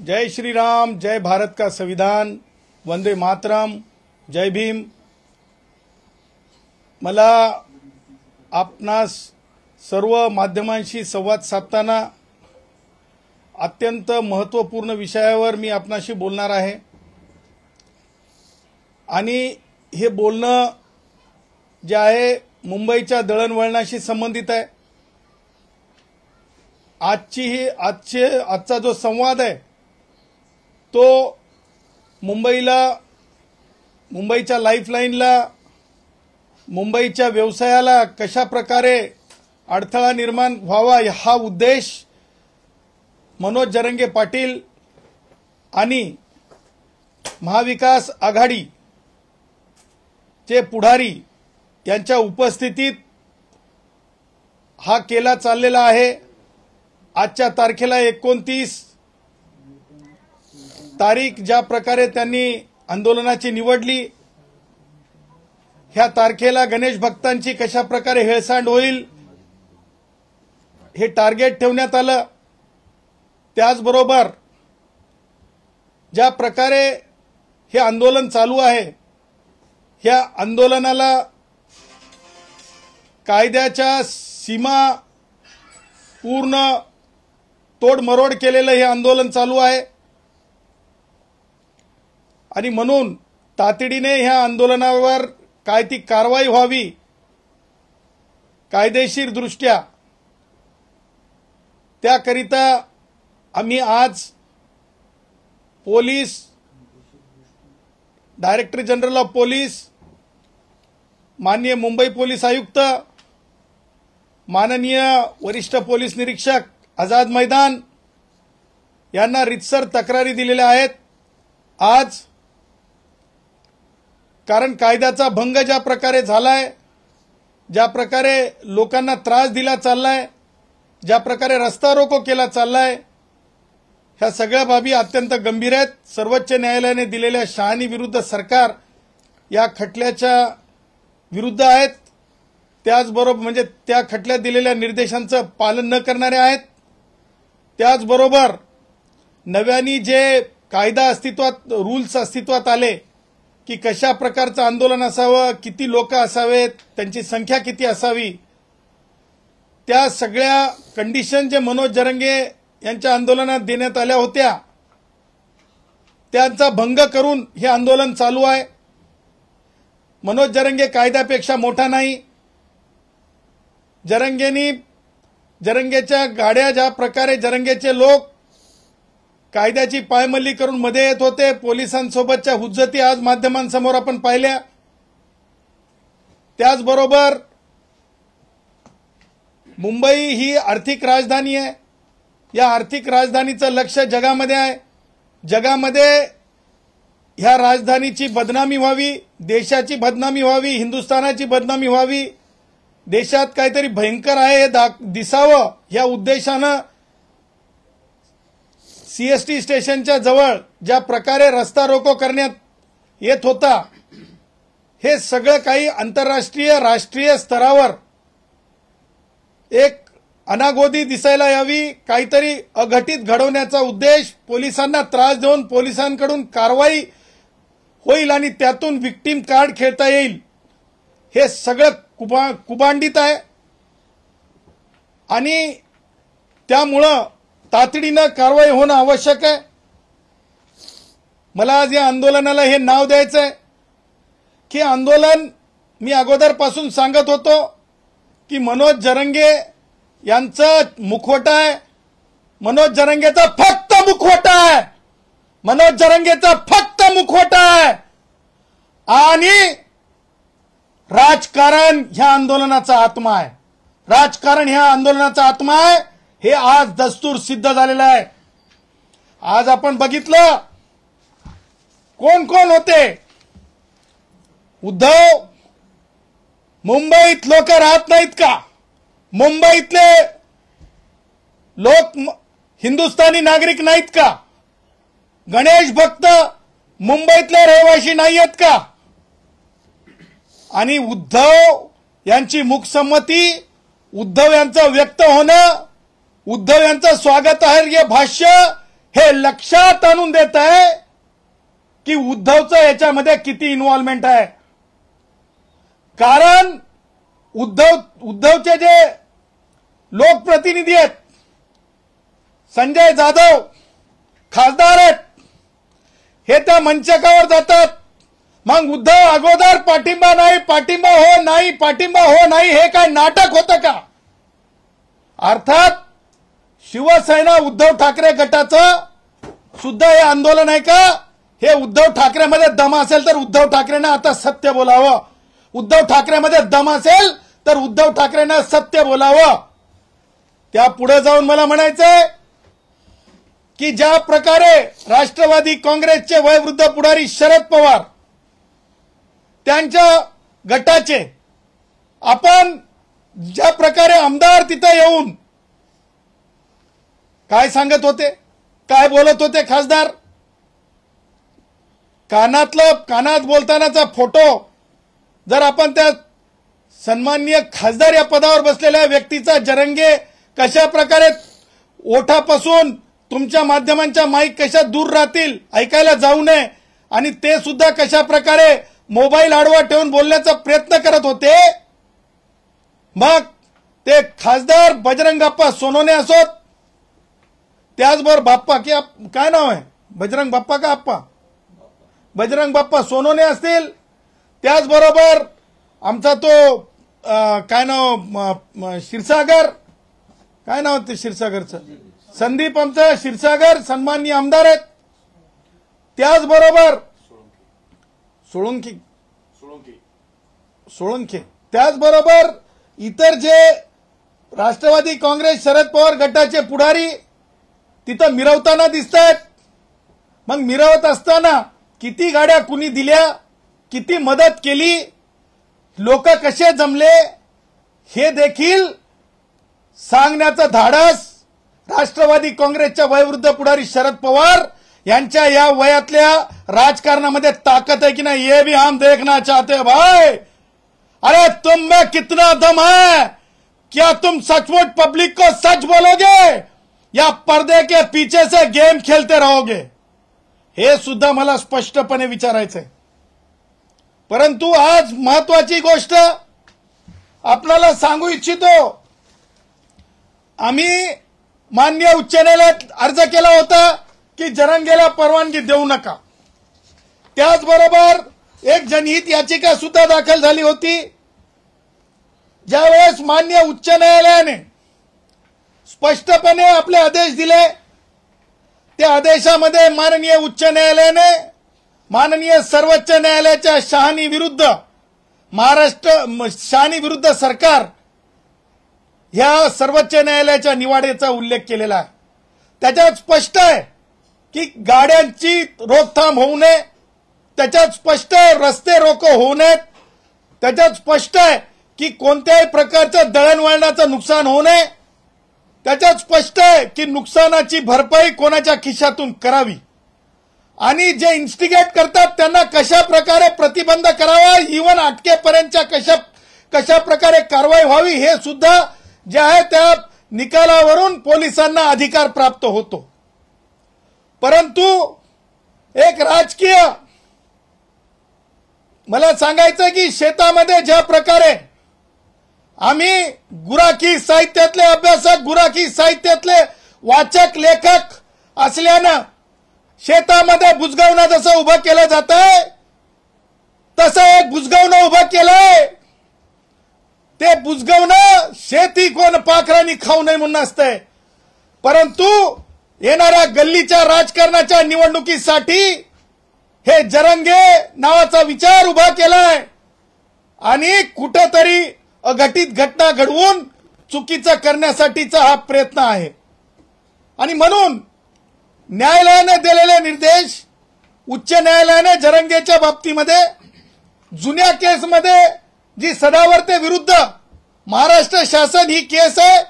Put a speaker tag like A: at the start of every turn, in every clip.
A: जय श्री राम, जय भारत का संविधान, वंदे मातरम, जय भीम। मला आपणास सर्व माध्यमांशी संवाद साधताना अत्यंत महत्त्वपूर्ण विषयावर मी आपणाशी बोलणार आहे आणि हे बोलणं जे आहे मुंबईच्या दळणवळणाशी संबंधित आहे। आजचा जो संवाद आहे तो मुंबईच्या लाईफलाईनला, मुंबईच्या व्यवसायाला कशा प्रकारे अडथळा निर्माण व्हावा हा उद्देश मनोज जरंगे पाटील आणि महाविकास आघाडी चे पुढारी यांच्या उपस्थितीत हा केला चाललेला आहे। आजच्या तारखेला 29 तारीख ज्या प्रकारे त्यांनी आंदोलनाची निवडली, ह्या तारखेला गणेश भक्तांची कशा प्रकारे हेळसांड होईल हे टार्गेट ठेवण्यात आलं। त्याचबरोबर ज्या प्रकारे हे आंदोलन चालू आहे, ह्या आंदोलनाला कायद्याच्या सीमा पूर्ण तोडमरोड केलेलं हे आंदोलन चालू आहे आणि म्हणून तातडीने ह्या आंदोलनावर काय ती कारवाई व्हावी कायदेशीर दृष्ट्या, त्याकरिता आम्ही आज police director general of police, माननीय मुंबई पोलीस आयुक्त, माननीय वरिष्ठ पोलीस निरीक्षक आझाद मैदान यांना रितसर तक्रारी दिलेल्या आहेत आज। कारण कायद्याचा भंग ज्या प्रकारे झालाय, ज्या प्रकारे लोकांना त्रास दिला चाललाय, ज्या प्रकारे रस्ता रोको केला चाललाय, ह्या सगळ्या बाबी अत्यंत गंभीर आहेत। सर्वोच्च न्यायालयाने दिलेल्या शहाणी विरुद्ध सरकार या खटल्याच्या विरुद्ध आहेत, त्याचबरोबर म्हणजे त्या खटल्यात दिलेल्या निर्देशांचं पालन न करणारे आहेत। त्याचबरोबर नव्याने जे कायदा अस्तित्वात, रूल्स अस्तित्वात आले की कशा प्रकारचं आंदोलन असावं, किती लोक असावेत, त्यांची संख्या किती असावी, त्या सगळ्या कंडिशन जे मनोज जरंगे यांच्या आंदोलनात देण्यात आल्या होत्या त्यांचा भंग करून हे आंदोलन चालू आहे। मनोज जरंगे कायद्यापेक्षा मोठा नाही। जरंगेच्या गाड्या ज्या प्रकारे जरंगेचे लोक कायद्याची पायमल्ली करून मध्ये येत होते, पोलिसांसोबतच्या हुज्जती आज माध्यमांसमोर आपण पाहिल्या। त्याचबरोबर मुंबई ही आर्थिक राजधानी आहे, या आर्थिक राजधानीचं लक्ष जगामध्ये आहे। जगामध्ये ह्या राजधानीची बदनामी व्हावी, देशाची बदनामी व्हावी, हिंदुस्थानाची बदनामी व्हावी, देशात काहीतरी भयंकर आहे हे दिसावं या उद्देशानं सीएसटी स्टेशनच्या जवळ ज्या प्रकारे रस्ता रोको करण्यात येत होता, हे सगळं काही आंतरराष्ट्रीय राष्ट्रीय स्तरावर एक अनागोदी दिसायला यावी, काहीतरी अघटित घडवण्याचा उद्देश, पोलिसांना त्रास देऊन पोलिसांकडून कारवाई होईल आणि त्यातून विक्टिम कार्ड खेळता येईल, हे सगळं कुभांडित आहे आणि त्यामुळं तातडीनं कारवाई होणं आवश्यक आहे। मला आज या आंदोलनाला हे नाव द्यायचं आहे की आंदोलन, मी अगोदरपासून सांगत होतो की मनोज जरंगे यांचं मुखवटा आहे, मनोज जरंगेचा फक्त मुखवटा आहे, मनोज जरंगेचा फक्त मुखवटा आहे आणि राजकारण ह्या आंदोलनाचा आत्मा आहे। राजकारण ह्या आंदोलनाचा आत्मा आहे, हे आज दस्तूर सिद्ध झालेलं आहे। आज आपण बघितलं कोण कोण होते। उद्धव, मुंबईत लोक राहत नाहीत का? मुंबईतले लोक हिंदुस्थानी नागरिक नाहीत का? गणेश भक्त मुंबईतले रहिवासी नाही आहेत का? आणि उद्धव यांची मुखसंमती, उद्धव यांचं व्यक्त होणं, उद्धव यांचं स्वागतार्ह भाष्य हे लक्षात आणून देत आहे की उद्धवचं याच्यामध्ये किती इन्व्हॉल्वमेंट आहे। कारण उद्धवचे जे लोकप्रतिनिधी आहेत, संजय जाधव खासदार आहेत, हे त्या मंचकावर जातात, मग उद्धव अगोदर पाठिंबा नाही, पाठिंबा हो नाही, पाठिंबा हो नाही, हे काय नाटक होतं का? अर्थात शिवसेना उद्धव ठाकरे गटाचं सुद्धा हे आंदोलन आहे का? हे उद्धव ठाकरेमध्ये दम असेल तर उद्धव ठाकरेंना आता सत्य बोलावं, उद्धव ठाकरेमध्ये दम असेल तर उद्धव ठाकरेंना सत्य बोलावं। त्या पुढे जाऊन मला म्हणायचंय की ज्या प्रकारे राष्ट्रवादी काँग्रेसचे वयोवृद्ध पुढारी शरद पवार त्यांच्या गटाचे आपण ज्या प्रकारे आमदार तिथे येऊन काय सांगत होते, काय बोलत होते खासदार, कानात बोलतानाचा फोटो जर आपण त्या सन्माननीय खासदार या पदावर बसलेल्या व्यक्तीचा जरंगे कशा प्रकारे ओठापासून तुमच्या माध्यमांच्या माईक कशा दूर राहतील, ऐकायला जाऊ नये, आणि ते सुद्धा कशा प्रकारे मोबाईल आडवा ठेवून बोलण्याचा प्रयत्न करत होते, मग ते खासदार बजरंग बाप्पा सोनवणे असोत, त्याचबरोबर बाप्पा की काय नाव आहे, बजरंग बाप्पा का आप्पा, बजरंग बाप्पा सोनवणे असतील, त्याचबरोबर आमचा तो काय नाव क्षीरसागर, काय नाव ते क्षीरसागरचं, संदीप आमचा क्षीरसागर सन्माननीय आमदार आहेत, त्याचबरोबर सोळंके, त्याचबरोबर इतर जे राष्ट्रवादी काँग्रेस शरद पवार गटाचे पुढारी तिथं मिरवताना दिसतात। मग मिरवत असताना किती गाड्या कुणी दिल्या, किती मदत केली, लोक कसे जमले, हे देखील सांगण्याचं धाडस राष्ट्रवादी काँग्रेसच्या वयोवृद्ध पुढारी शरद पवार यांच्या या वयातल्या राजकारणामध्ये ताकद है कि नहीं, ये भी हम देखना चाहते हैं भाई। अरे तुम में कितना दम है, क्या तुम सचमुच पब्लिक को सच बोलोगे या पर्दे के पीछे से गेम खेलते रहोगे, हे सुद्धा मला स्पष्टपणे विचारायचंय। परंतु आज महत्वाची गोष्ट आपल्याला सांगू इच्छितो, आम्ही माननीय उच्च न्यायालयात अर्ज केला होता की जरंगेला परवानगी देऊ नका, त्याचबरोबर एक जनहित याचिका सुद्धा दाखल झाली होती। ज्यावेळेस माननीय उच्च न्यायालयाने स्पष्टपणे आपले आदेश दिले, त्या आदेशामध्ये माननीय उच्च न्यायालयाने माननीय सर्वोच्च न्यायालयाच्या शहानी विरुद्ध सरकार ह्या सर्वोच्च न्यायालयाच्या निवाड्याचा उल्लेख केलेला आहे। त्याच्यात स्पष्ट आहे की गाड्यांची रोकथाम होऊ नये, त्याच्यात स्पष्ट आहे रस्ते रोको होऊ नयेत, त्याच्यात स्पष्ट आहे की कोणत्याही प्रकारचं दळणवळणाचं नुकसान होऊ नये, त्याच्यात स्पष्ट आहे की नुकसानाची भरपाई कोणाच्या खिशातून करावी, आणि जे इन्स्टिगेट करतात त्यांना कशा प्रकारे प्रतिबंध करावा, इव्हन अटकेपर्यंतच्या कशा प्रकारे कारवाई व्हावी, हे सुद्धा जे आहे त्या निकालावरून पोलिसांना अधिकार प्राप्त होतो। परंतु एक राजकीय मला सांगायचं की शेतामध्ये ज्या प्रकारे आम्ही गुराखी साहित्यातले अभ्यासक, गुराखी साहित्यातले वाचक, लेखक असल्यानं शेतामध्ये बुजगावणं जसं उभं केलं जात आहे तसं एक बुजगावणं उभं केलंय। ते बुजगावणं शेती कोण पाखरांनी खाऊ नये म्हणून असतंय, परंतु येणाऱ्या गल्लीच्या राजकारणाच्या निवडणुकीसाठी हे जरंगे नावाचा विचार उभा केलाय आणि कुठेतरी अघटित घटना घडवून चुकीचं करण्यासाठीचा हा प्रयत्न आहे। आणि म्हणून न्यायालयाने दिलेले निर्देश, उच्च न्यायालयाने जरंगेच्या बाबतीमध्ये जुन्या केसमध्ये जी सदावर्ते विरुद्ध महाराष्ट्र शासन ही केस आहे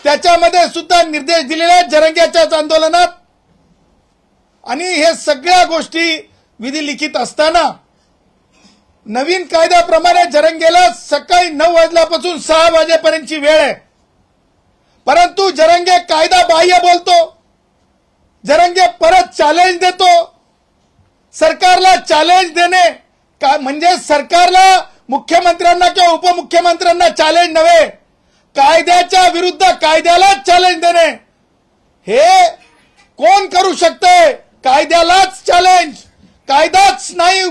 A: त्याच्यामध्ये सुद्धा निर्देश दिलेले आहेत जरंगेच्याच आंदोलनात। आणि हे सगळ्या गोष्टी विधी लिखित असताना नवीन कायद्याप्रमाणे जरंगेला सकाळी 9 वाजल्यापासून 6 वाजेपर्यंतची वेळ आहे, परंतु जरंगे कायदा बाह्य बोलतो, जरंगे परत चॅलेंज देतो. सरकारला चॅलेंज देणे का म्हणजे सरकारला, मुख्यमंत्र्यांना किंवा उपमुख्यमंत्र्यांना चॅलेंज नव्हे, कायद्याच्या विरुद्ध कायद्यालाच चॅलेंज देणे. हे कोण करू शकते? कायद्यालाच चॅलेंज. कायदाच नाही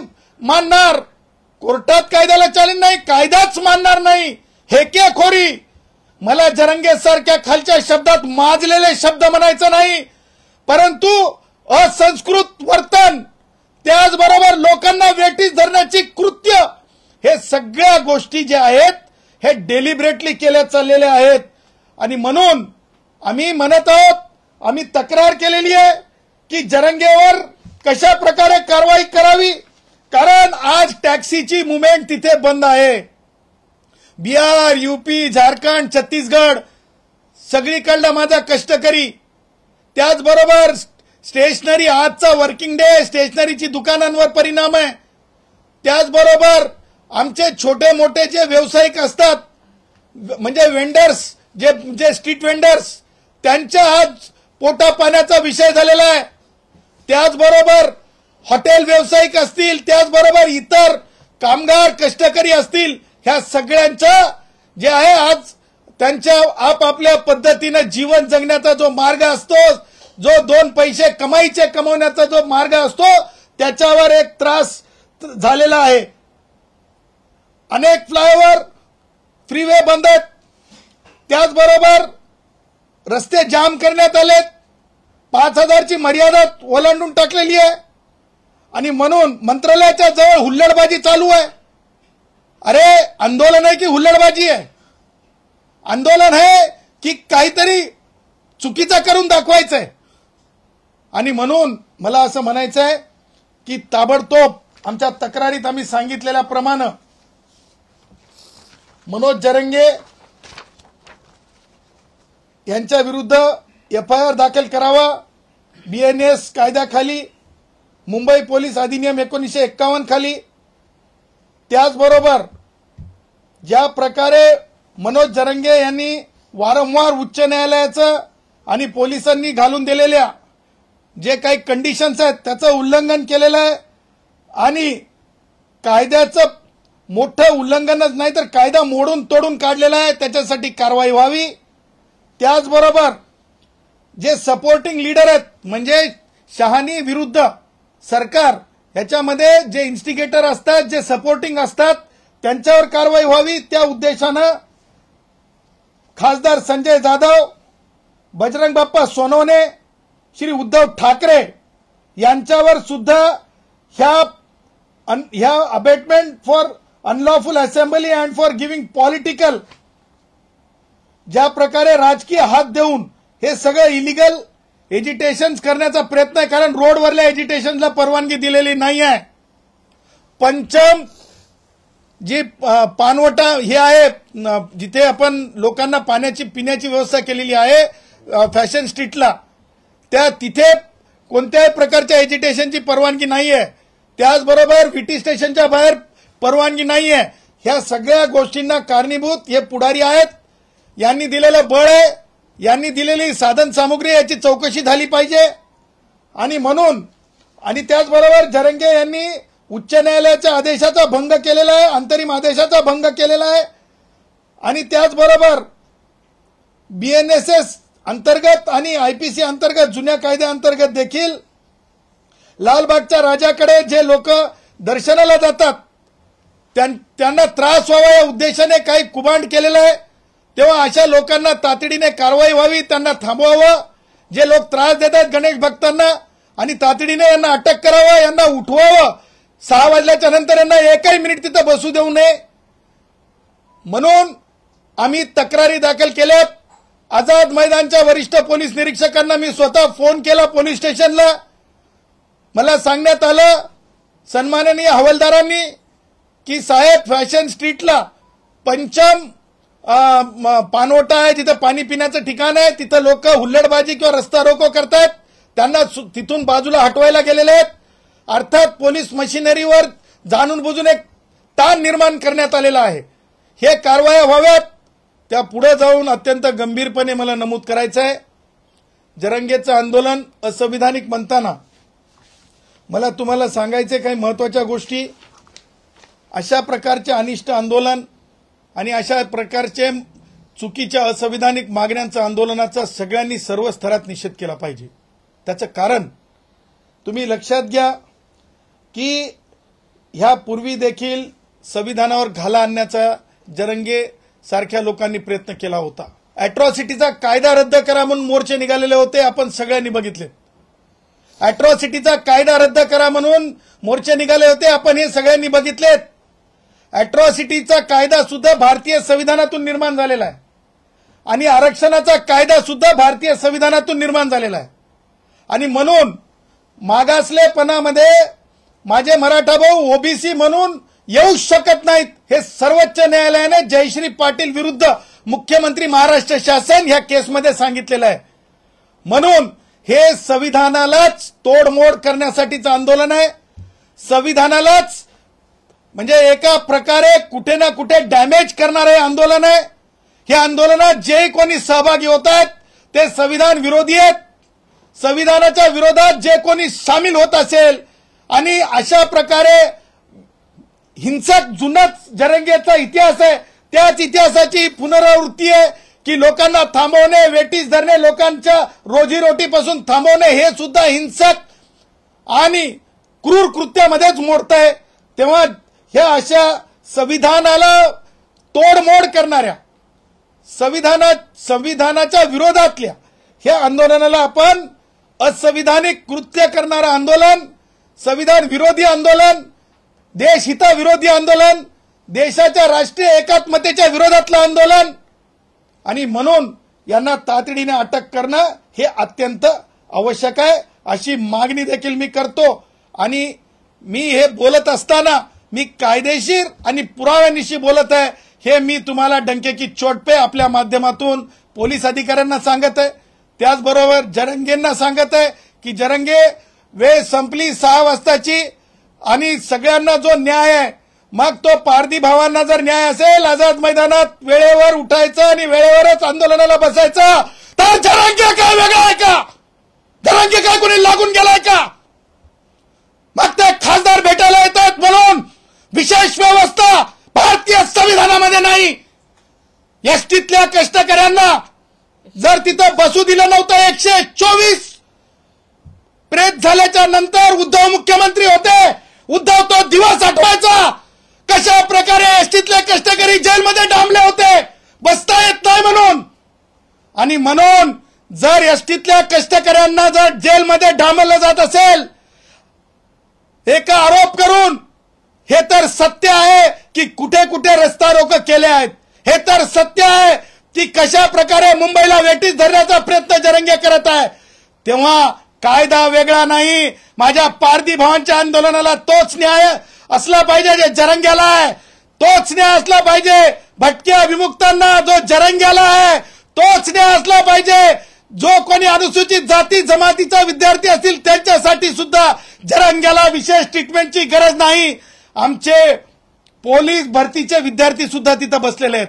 A: मानणार, कोर्टात कायद्याला चॅलेंज नाही, कायदाच मानणार नाही. हेकेखोरी. मला जरंगे सारख्या खालच्या शब्दात माजलेले शब्द म्हणायचं नाही, परंतु असंस्कृत वर्तन, त्याचबरोबर लोकांना वेठीस धरण्याची कृत्य, हे सगळ्या गोष्टी ज्या आहेत हे डेलिब्रेटली केल्या चाललेल्या आहेत. आणि म्हणून आम्ही म्हणत आहोत, आम्ही तक्रार केलेली आहे की जरंगेवर कशा प्रकारे कारवाई करावी. कारण आज टॅक्सीची मुवमेंट तिथे बंद आहे. बिहार, यूपी, झारखंड, छत्तीसगड सगळीकडला माझा कष्टकरी, त्याचबरोबर स्टेशनरी, आजचा वर्किंग डे, स्टेशनरीची दुकानांवर परिणाम आहे. त्याचबरोबर आमचे छोटे मोठे जे व्यावसायिक असतात, म्हणजे वेंडर्स, जे स्ट्रीट वेंडर्स, त्यांच्या आज पोटा पाण्याचा विषय झालेला आहे. त्याचबरोबर हॉटेल व्यावसायिक असतील, त्याचबरोबर इतर कामगार कष्टकरी असतील, ह्या सगळ्यांचं जे आहे आज त्यांच्या आपापल्या पद्धतीने जीवन जगण्याचा जो मार्ग असतो, जो दोन पैसे कमवण्याचा जो मार्ग असतो, त्याच्यावर एक त्रास झालेला आहे. अनेक फ्लायओव्हर, फ्रीवे बंद आहेत, त्याचबरोबर रस्ते जाम करण्यात आलेत, 5,000ची मर्यादा ओलांडून टाकलेली आहे. आणि म्हणून मंत्रालयाच्या जवळ हुल्लडबाजी चालू आहे. अरे आंदोलन आहे की हुल्लडबाजी आहे? आंदोलन आहे की काहीतरी चुकीचा करून दाखवायचंय. आणि म्हणून मला असं म्हणायचं आहे की ताबडतोब आमच्या तक्रारीत आम्ही सांगितलेल्याप्रमाणे मनोज जरंगे यांच्या विरुद्ध एफआयआर दाखल करावा. बीएनएस कायद्याखाली, मुंबई पोलीस अधिनियम 1951 खाली. त्याचबरोबर ज्या प्रकारे मनोज जरंगे यांनी वारंवार उच्च न्यायालयाचं आणि पोलिसांनी घालून दिलेल्या जे काही कंडिशन्स आहेत त्याचं उल्लंघन केलेलं आहे. आणि कायद्याचं मोठं उल्लंघनच नाही तर कायदा मोडून तोडून काढलेला आहे, त्याच्यासाठी कारवाई व्हावी. त्याचबरोबर जे सपोर्टिंग लीडर आहेत, म्हणजे शहानी विरुद्ध सरकार, याच्यामध्ये जे इन्स्टिगेटर असतात, जे सपोर्टिंग असतात, त्यांच्यावर कारवाई व्हावी. त्या उद्देशानं खासदार संजय जाधव, बजरंग बाप्पा सोनवणे, श्री उद्धव ठाकरे यांच्यावर सुद्धा ह्या abetment for unlawful assembly and for giving political, ज्या प्रकारे राजकीय हात देऊन हे सगळं इलिगल एजिटेशन करण्याचा प्रयत्न आहे. कारण रोडवरल्या एजिटेशनला परवानगी दिलेली नाही आहे. पंचम जी पानवटा हे आहे, जिथे आपण लोकांना पाण्याची पिण्याची व्यवस्था केलेली आहे फॅशन स्ट्रीटला, तिथे कोणत्याही प्रकारच्या एजिटेशनची परवानगी नाही आहे. त्याचबरोबर व्हीटी स्टेशनच्या बाहेर परवानगी नाही आहे. ह्या सगळ्या गोष्टींना कारणीभूत हे पुढारी आहेत. यांनी दिलेलं बळ आहे, यांनी दिलेली साधन सामुग्री, याची चौकशी झाली पाहिजे. आणि म्हणून आणि त्याचबरोबर जरंगे यांनी उच्च न्यायालयाच्या आदेशाचा भंग केलेला आहे, अंतरिम आदेशाचा भंग केलेला आहे. आणि त्याचबरोबर बीएनएसएस अंतर्गत आणि आयपीसी अंतर्गत, जुन्या कायद्याअंतर्गत देखील लालबागच्या राजाकडे जे लोक दर्शनाला जातात त्यांना त्रास व्हावा या उद्देशाने काही कुभांड केलेलं आहे. तेव्हा अशा लोकांना तातडीने कारवाई व्हावी, त्यांना थांबवावं. जे लोक त्रास देतात गणेश भक्तांना, आणि तातडीने यांना अटक करावं, यांना उठवावं. 6 वाजल्याच्या नंतर यांना एकही मिनिट तिथं बसू देऊ नये. म्हणून आम्ही तक्रारी दाखल केल्यात. आझाद मैदानच्या वरिष्ठ पोलीस निरीक्षकांना मी स्वतः फोन केला पोलीस स्टेशनला. मला सांगण्यात आलं सन्माननीय हवालदारांनी की साहेब, फॅशन स्ट्रीटला पंचम पानवटा आहे, जिथं पाणी पिण्याचं ठिकाण आहे, तिथं लोक हुल्लडबाजी किंवा रस्ता रोको करतात, त्यांना तिथून बाजूला हटवायला गेलेले आहेत. अर्थात पोलीस मशिनरीवर जाणून बुजून एक ताण निर्माण करण्यात आलेला आहे. हे कारवाया व्हाव्यात. त्या पुढे जाऊन अत्यंत गंभीरपणे मला नमूद करायचं आहे जरंगेचं आंदोलन असंविधानिक म्हणताना मला तुम्हाला सांगायचे काही महत्त्वाच्या गोष्टी. अशा प्रकारचे अनिष्ट आंदोलन आणि अशा प्रकारचे चुकीच्या असंविधानिक मागण्यांच्या आंदोलनाचा सगळ्यांनी सर्व स्तरात निषेध केला पाहिजे. त्याचं कारण तुम्ही लक्षात घ्या की ह्यापूर्वी देखील संविधानावर घाला आणण्याचा जरंगे सारख्या लोकांनी प्रयत्न केला होता. अॅट्रॉसिटीचा कायदा रद्द करा म्हणून मोर्चे निघालेले होते, आपण सगळ्यांनी बघितले. अॅट्रॉसिटीचा कायदा रद्द करा म्हणून मोर्चे निघाले होते, आपण हे सगळ्यांनी बघितलेत. अॅट्रॉसिटीचा कायदा सुद्धा भारतीय संविधानातून निर्माण झालेला आहे आणि आरक्षणाचा कायदा सुद्धा भारतीय संविधानातून निर्माण झालेला आहे. आणि म्हणून मागासलेपणामध्ये माझे मराठा भाऊ ओबीसी म्हणून येऊ शकत नाहीत, हे सर्वोच्च न्यायालयाने जयश्री पाटील विरुद्ध मुख्यमंत्री महाराष्ट्र शासन ह्या केसमध्ये सांगितलेलं आहे. म्हणून हे संविधानालाच तोडमोड करण्यासाठीचं आंदोलन आहे. संविधानालाच म्हणजे एका प्रकारे कुठे ना कुठे डॅमेज करणारे आंदोलन आहे. हे आंदोलनात जे कोणी सहभागी होत आहेत ते संविधान विरोधी आहेत. संविधानाच्या विरोधात जे कोणी सामील होत असेल आणि अशा प्रकारे हिंसक जुनाच जरंगेचा इतिहास आहे, त्याच इतिहासाची पुनरावृत्ती आहे की लोकांना थांबवणे, वेटीस धरणे, लोकांच्या रोजीरोटीपासून थांबवणे हे सुद्धा हिंसक आणि क्रूर कृत्यामध्येच मोडत आहे. तेव्हा ह्या अशा संविधानाला तोडमोड करणाऱ्या संविधानाच्या विरोधातल्या ह्या आंदोलनाला आपण असंविधानिक कृत्य करणारं आंदोलन, संविधान विरोधी आंदोलन, देशहिताविरोधी आंदोलन, देशाच्या राष्ट्रीय एकात्मतेच्या विरोधातलं आंदोलन आणि म्हणून यांना तातडीने अटक करणं हे अत्यंत आवश्यक आहे अशी मागणी देखील मी करतो. आणि मी हे बोलत असताना मी कायदेशीर आणि पुराव्यानिशी बोलत आहे हे मी तुम्हाला डंके की चोट पे आपल्या माध्यमातून पोलीस अधिकाऱ्यांना सांगत आहे. त्याचबरोबर जरंगेंना सांगत आहे की जरंगे वेळ संपली 6 वाजताची आणि सगळ्यांना जो न्याय आहे, मग तो पारधी भावांना जर न्याय असेल आझाद मैदानात वेळेवर उठायचं आणि वेळेवरच आंदोलनाला बसायचं, तर जरंगे काय वेगळा आहे का? जरंगे काय कोणी लागून गेलाय का? मग ते खासदार भेटायला येतात म्हणून विशेष व्यवस्था भारतीय संविधानामध्ये नाही. एसटीतल्या कष्टकऱ्यांना जर तिथं बसू दिलं नव्हतं, 124 प्रेत झाल्याच्या नंतर उद्धव मुख्यमंत्री होते, उद्धव तो दिवस आठवायचा कशा प्रकारे एसटीतले कष्टकरी जेलमध्ये डांबले होते बसता येत नाही म्हणून. आणि म्हणून जर एसटीतल्या कष्टकऱ्यांना जर जेलमध्ये डांबलं जात असेल एका आरोप करून, हे तर सत्य आहे की कुठे कुठे रस्ता रोको केले आहेत, हे तर सत्य आहे की कशा प्रकारे मुंबईला वेटीस धरण्याचा प्रयत्न जरंगे करत आहे. तेव्हा कायदा वेगळा नाही. माझ्या पारधी भावांच्या आंदोलनाला तोच न्याय असला पाहिजे जे जरंग्याला आहे, तोच न्याय असला पाहिजे. भटक्या विमुक्तांना जो जरंग्याला आहे तोच न्याय असला पाहिजे. जो कोणी अनुसूचित जाती जमातीचा विद्यार्थी असतील त्यांच्यासाठी सुद्धा जरंग्याला विशेष ट्रीटमेंटची गरज नाही. आमचे पोलीस भरतीचे विद्यार्थी सुद्धा तिथं बसलेले आहेत.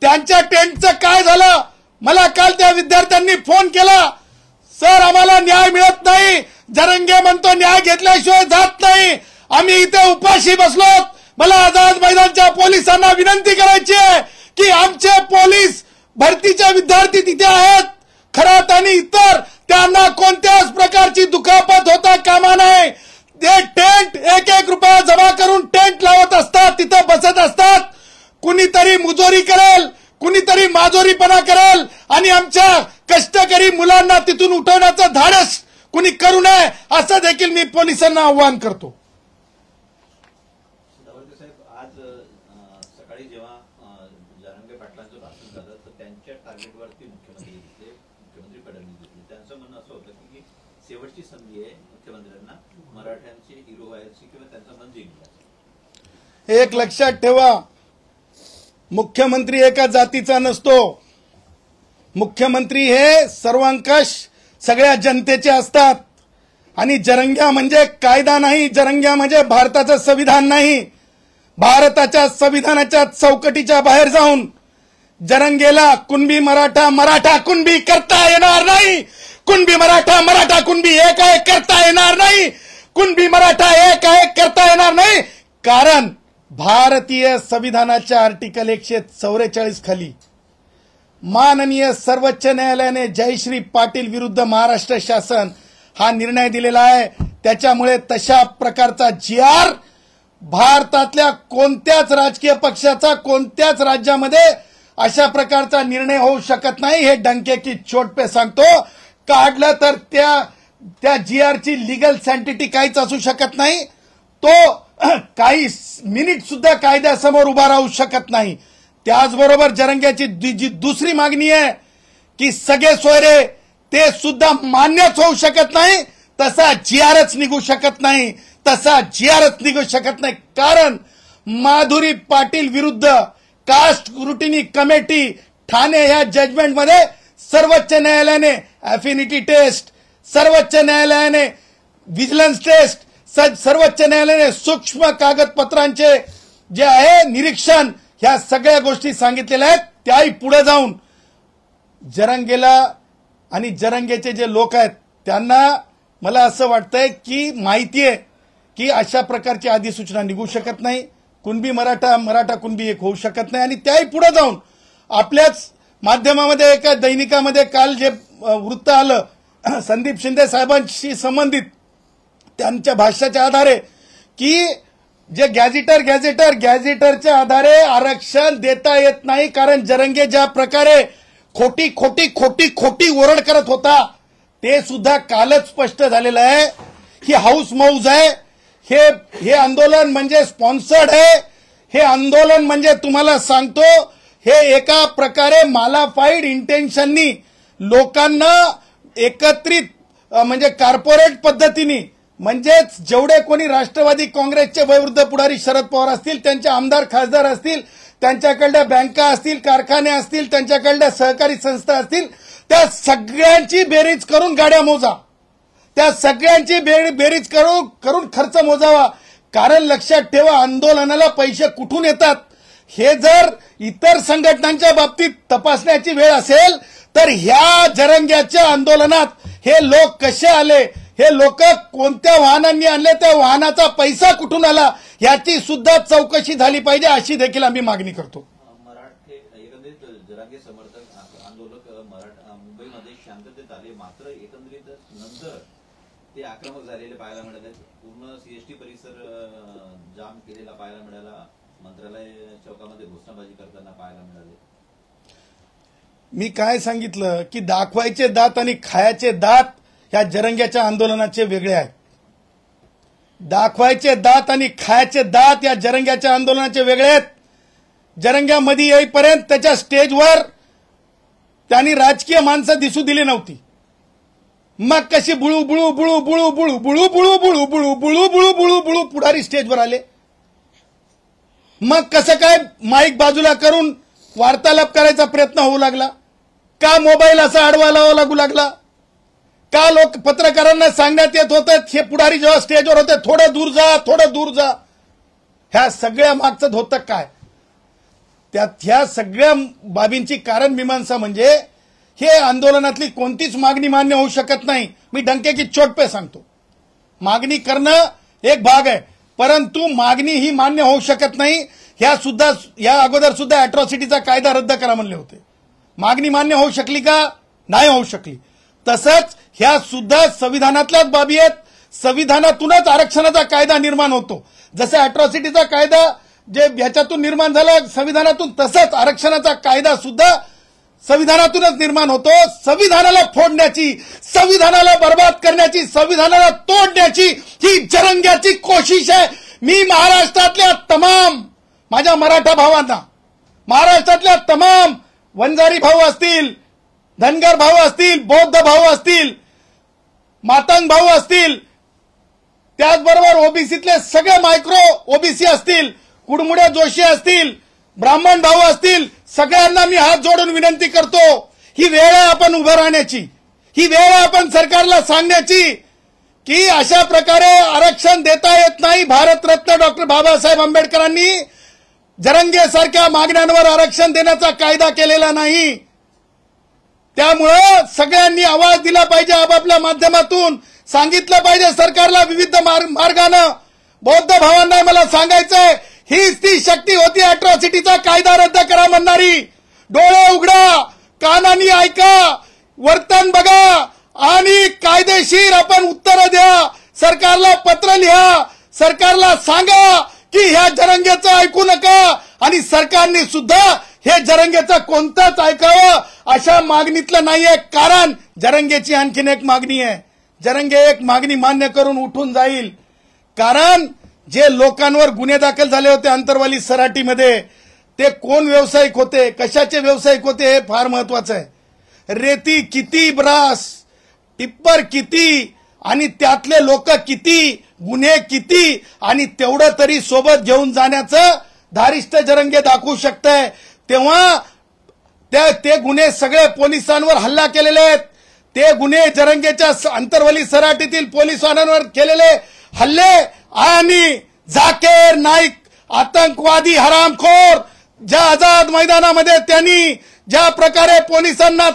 A: त्यांच्या टेंटचं काय झालं? मला काल त्या विद्यार्थ्यांनी फोन केला, सर आम्हाला न्याय मिळत नाही, जरंगे म्हणतो न्याय घेतल्याशिवाय जात नाही, आम्ही इथे उपाशी बसलोत. मला आझाद मैदानच्या पोलिसांना विनंती करायची आहे की आमचे पोलीस भरतीचे विद्यार्थी तिथे आहेत खरात आणि इतर, त्यांना कोणत्याच प्रकारची दुखापत होता कामा नये. ते टेंट 1-1 रुपया जमा करून टेंट लावत असतात, तिथं बसत असतात. कुणीतरी मुजोरी करेल, कुणीतरी माजोरीपणा करेल आणि आमच्या कष्टकरी मुलांना तिथून उठवण्याचं धाडस कुणी करू नये असं देखील मी पोलिसांना आवाहन करतो.
B: आज सकाळी जेव्हा जरंगे पाटलांचं भाषण झालं तर त्यांच्या टार्गेटवरती मुख्यमंत्री फडणवीस दिसले. त्यांचं म्हणणं असं होतं की शेवटची संधी आहे मुख्यमंत्र्यांना मराठ्यांची हिरो व्हायची किंवा त्यांचं मन जिंकण्याचं.
A: एक लक्षात ठेवा, मुख्यमंत्री एका जातीचा नसतो. मुख्यमंत्री हे सर्वंकष सगळ्या जनतेचे असतात. आणि जरंग्या म्हणजे कायदा नाही, जरंग्या म्हणजे भारताचं संविधान नाही. भारताच्या संविधानाच्या चौकटीच्या बाहेर जाऊन जरंगेला कुणबी मराठा मराठा कुणबी करता येणार नाही. कुणबी मराठा मराठा कुणबी एक आहे करता येणार नाही. कुणबी मराठा एक आहे करता येणार नाही. कारण भारतीय संविधानाच्या आर्टिकल 144 खाली माननीय सर्वोच्च न्यायालयाने जयश्री पाटील विरुद्ध महाराष्ट्र शासन हा निर्णय दिलेला आहे. त्याच्यामुळे तशा प्रकारचा GR भारतातल्या कोणत्याच राजकीय पक्षाचा कोणत्याच राज्यामध्ये अशा प्रकारचा निर्णय होऊ शकत नाही. हे डंके की चोट पे सांगतो. काढलं तर त्या GR ची लिगल सँटिटी काहीच असू शकत नाही. तो काही मिनिट सुद्धा कायद्यासमोर उभा राहू शकत नाही. त्याचबरोबर जरंग्याची जी दुसरी मागणी आहे की सगळे सोयरे ते सुद्धा मान्यच होऊ शकत नाही. तसा GRच निघू शकत नाही. तसा GRच निघू शकत नाही. कारण माधुरी पाटील विरुद्ध कास्ट स्क्रुटिनी कमिटी ठाणे या जजमेंटमध्ये सर्वोच्च न्यायालयाने अफिनिटी टेस्ट, सर्वोच्च न्यायालयाने विजिलन्स टेस्ट, सर्वोच्च न्यायालयाने सूक्ष्म कागदपत्रांचे जे आहे निरीक्षण, ह्या सगळ्या गोष्टी सांगितलेल्या आहेत. त्याही पुढे जाऊन जरंगेला आणि जरंगेचे जे लोक आहेत त्यांना मला असं वाटतंय की माहिती आहे की अशा प्रकारची अधिसूचना निघू शकत नाही. कुणबी मराठा मराठा कुणबी एक होऊ शकत नाही. आणि त्याही पुढे जाऊन आपल्याच माध्यमामध्ये एका दैनिकामध्ये काल जे वृत्त आलं संदीप शिंदे साहेबांशी संबंधित त्यांच्या भाष्याच्या आधारे की जे गॅझेटरच्या आधारे आरक्षण देता येत नाही. कारण जरंगे ज्या प्रकारे खोटी खोटी खोटी खोटी ओरड करत होता ते सुद्धा कालच स्पष्ट झालेलं आहे. ही हाऊस मौज आहे. हे आंदोलन म्हणजे स्पॉन्सर्ड आहे. हे आंदोलन म्हणजे तुम्हाला सांगतो हे एका प्रकारे मालाफाईड इंटेन्शननी लोकांना एकत्रित म्हणजे कॉर्पोरेट पद्धतीने म्हणजेच जेवढे कोणी राष्ट्रवादी काँग्रेसचे वयोवृद्ध पुढारी शरद पवार असतील, त्यांचे आमदार खासदार असतील, त्यांच्याकडल्या बँका असतील, कारखाने असतील, त्यांच्याकडल्या सहकारी संस्था असतील, त्या सगळ्यांची बेरीज करून गाड्या मोजा. त्या सगळ्यांची बेरीज करून खर्च मोजावा. कारण लक्षात ठेवा आंदोलनाला पैसे कुठून येतात हे जर इतर संघटनांच्या बाबतीत तपासण्याची वेळ असेल तर ह्या जरंग्याच्या आंदोलनात हे लोक कसे आले, हे लोक कोणत्या वाहनांनी आणले, त्या वाहनाचा पैसा कुठून आला याची सुद्धा चौकशी झाली पाहिजे अशी देखील आम्ही मागणी करतो.
B: मराठे एकंदरीत जरांगे समर्थक आंदोलक मुंबईमध्ये शांततेत आले, मात्र एकंदरीत नंतर ते आक्रमक झालेले पाहायला मिळाले. पूर्ण CST परिसर जाम केलेला पाहायला मिळाला. मंत्रालय चौकामध्ये घोषणाबाजी करताना पाहायला मिळाले.
A: मी काय सांगितलं की दाखवायचे दात आणि खायचे दात ह्या जरंग्याच्या आंदोलनाचे वेगळे आहेत. दाखवायचे दात आणि खायचे दात या जरंग्याच्या आंदोलनाचे वेगळे आहेत. जरंग्यामध्ये येईपर्यंत त्याच्या स्टेजवर त्यांनी राजकीय माणसं दिसू दिली नव्हती. मग कशी बुळू बुळू बुळू बुळू बुळू बुळू बुळू बुळू बुळू बुळू बुळू बुळू बुळू पुढारी स्टेजवर आले. मग कसं काय माईक बाजूला करून वार्तालाप करायचा प्रयत्न होऊ लागला? का मोबाईल असा आडवा लावा लागू लागला? का लोक पत्रकारांना सांगण्यात येत होतं हे पुढारी जेव्हा स्टेजवर होते थोडं दूर जा थोडं दूर जा. ह्या सगळ्या मागचं होतं काय? त्यात ह्या सगळ्या बाबींची कारण मीमांसा म्हणजे हे आंदोलनातली कोणतीच मागणी मान्य होऊ शकत नाही. मी डंके की चोट पे सांगतो. मागणी करणं एक भाग आहे, परंतु मागणी ही मान्य होऊ शकत नाही. या अगोदर सुद्धा अॅट्रॉसिटीचा कायदा रद्द करा म्हणले होते. मागणी मान्य होऊ शकली का? नाही होऊ शकली. तसंच ह्या सुद्धा संविधानातल्याच बाबी आहेत. संविधानातूनच आरक्षणाचा कायदा निर्माण होतो. जसं अॅट्रॉसिटीचा कायदा जे ह्याच्यातून निर्माण झाला संविधानातून, तसंच आरक्षणाचा कायदा सुद्धा संविधानातूनच निर्माण होतो. संविधानाला फोडण्याची, संविधानाला बर्बाद करण्याची, संविधानाला तोडण्याची ही जरंग्याची कोशिश आहे. मी महाराष्ट्रातल्या तमाम माझ्या मराठा भावांना, महाराष्ट्रातल्या तमाम वंजारी भाऊ असतील, धनगर भाऊ असतील, बौद्ध भाऊ असतील, मातंग भाऊ असतील, त्याचबरोबर ओबीसीतले सगळे मायक्रो ओबीसी असतील, कुडमुड्या जोशी असतील, ब्राह्मण भाऊ असतील, सगळ्यांना मी हात जोडून विनंती करतो, ही वेळ आहे आपण उभं राहण्याची. ही वेळ आहे आपण सरकारला सांगण्याची की अशा प्रकारे आरक्षण देता येत नाही. भारतरत्न डॉक्टर बाबासाहेब आंबेडकरांनी जरंगे सारख्या मागण्यांवर आरक्षण देण्याचा कायदा केलेला नाही. त्यामुळं सगळ्यांनी आवाज दिला पाहिजे, आपापल्या माध्यमातून सांगितलं पाहिजे सरकारला विविध मार्गानं. बौद्ध भावांना मला सांगायचंय, हीच ती शक्ती होती अॅट्रॉसिटीचा कायदा रद्द करा म्हणणारी. डोळे उघडा, कानांनी ऐका, वर्तन बघा आणि कायदेशीर आपण उत्तरं द्या. सरकारला पत्र लिहा, सरकारला सांगा की ह्या जरंगेचं ऐकू नका आणि सरकारने सुद्धा हे जरंगेचं कोणतंच ऐकावं अशा मागणीतलं नाहीये. कारण जरंगेची आणखीन एक मागणी आहे. जरंगे एक मागणी मान्य करून उठून जाईल. कारण जे लोकांवर गुन्हे दाखल झाले होते अंतरवाली सराटीमध्ये, ते कोण व्यावसायिक होते, कशाचे व्यावसायिक होते हे फार महत्वाचं आहे. रेती किती, ब्रास टिप्पर किती आणि त्यातले लोक किती, गुन्हे किती आणि तेवढं तरी सोबत घेऊन जाण्याचं धारिष्ट जरंगे दाखवू शकतंय. तेव्हा ते गुन्हे सगळे पोलिसांवर हल्ला केलेले आहेत. ते गुन्हे जरंगेच्या अंतरवली सराटीतील पोलिसांवर केलेले हल्ले आणि झाकीर नाईक आतंकवादी हरामखोर ज्या आझाद मैदानामध्ये त्यांनी ज्या प्रकारे पोलिसांना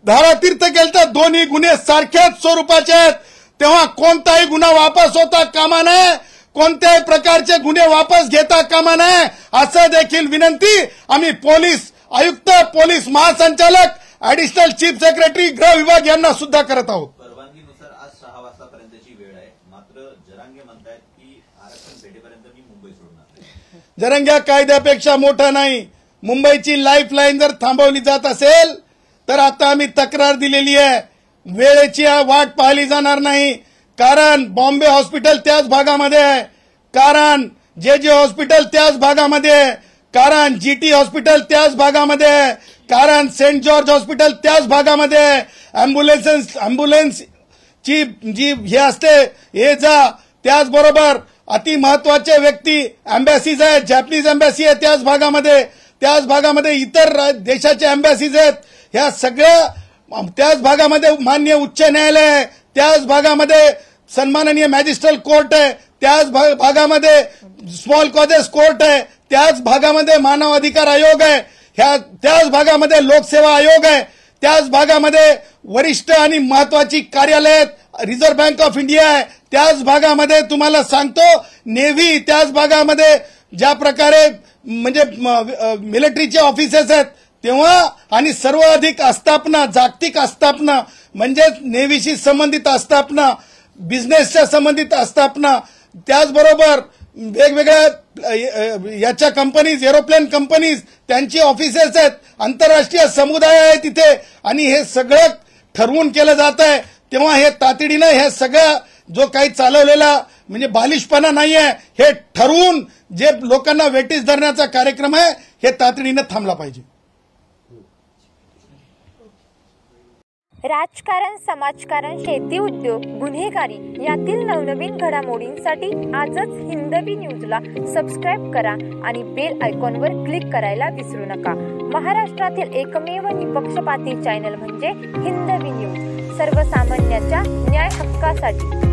A: धारातीर्थ केलं, दोन्ही गुन्हे सारख्याच स्वरूपाचे आहेत. तेव्हा कोणताही गुन्हा वापस होता कामा नये, कोणत्याही प्रकारचे गुन्हे वापस घेता कामा नये असं देखील विनंती आम्ही पोलीस आयुक्त, पोलीस महासंचालक, ऍडिशनल चीफ सेक्रेटरी, गृह विभाग यांना सुद्धा करत आहोत.
B: परवानगीनुसार आज 6 वाजतापर्यंतची वेळ आहे. मात्र जरांगे म्हणतायत की आरक्षण भेटेपर्यंत मी मुंबई सोडणार नाही.
A: जरंग्या कायद्यापेक्षा मोठा नाही. मुंबईची लाईफलाईन जर थांबवली जात असेल तर आता आम्ही तक्रार दिलेली आहे. वेळेची वाट पाहिली जाणार नाही. कारण बॉम्बे हॉस्पिटल त्याच भागामध्ये आहे, कारण जे हॉस्पिटल त्याच भागामध्ये आहे, कारण जीटी हॉस्पिटल त्याच भागामध्ये आहे, कारण सेंट जॉर्ज हॉस्पिटल त्याच भागामध्ये आहे. अँब्युलन्सची जी हे असते हे जा, त्याचबरोबर अति महत्वाचे व्यक्ती एम्बॅसीज आहेत, जॅपनीज एम्बॅसी आहे त्याच भागामध्ये इतर देशाच्या एम्बॅसीज आहेत. ह्या सगळ्या त्याच भागामध्ये मान्य उच्च न्यायालय आहे, त्याच भागामध्ये सन्माननीय मॅजिस्ट्रेट कोर्ट आहे, त्याच भागामध्ये स्मॉल कॉजेस कोर्ट आहे, त्याच भागामध्ये मानव अधिकार आयोग आहे, त्याच भागामध्ये लोकसेवा आयोग आहे, त्याच भागामध्ये वरिष्ठ आणि महत्वाची कार्यालय आहेत, रिझर्व्ह बँक ऑफ इंडिया आहे, त्याच भागामध्ये तुम्हाला सांगतो नेव्ही, त्याच भागामध्ये ज्या प्रकारे म्हणजे मिलिटरीचे ऑफिसेस आहेत तेव्हा आणि सर्व अधिक आस्थापना, जागतिक आस्थापना म्हणजेच नेव्हीशी संबंधित आस्थापना, बिझनेसच्या संबंधित आस्थापना, त्याचबरोबर वेगवेगळ्या याच्या कंपनीज, एरोप्लेन कंपनीज त्यांची ऑफिसेस आहेत, आंतरराष्ट्रीय समुदाय आहे तिथे आणि हे सगळं ठरवून केलं जात आहे. तेव्हा हे तातडीनं हे सगळं जो काही चालवलेला म्हणजे बालिशपणा नाही आहे, हे ठरवून जे लोकांना वेटीस धरण्याचा कार्यक्रम आहे हे तातडीनं थांबला पाहिजे.
C: राजकारण, समाजकारण, शेती उद्योग, गुन्हेगारी यातील नवनवीन घडामोडींसाठी आजच हिंदवी न्यूजला सबस्क्राईब करा आणि बेल आयकॉनवर क्लिक करायला विसरू नका. महाराष्ट्रातील एकमेव निपक्षपाती चॅनल म्हणजे हिंदवी न्यूज, सर्वसामान्यांच्या न्याय हक्कासाठी.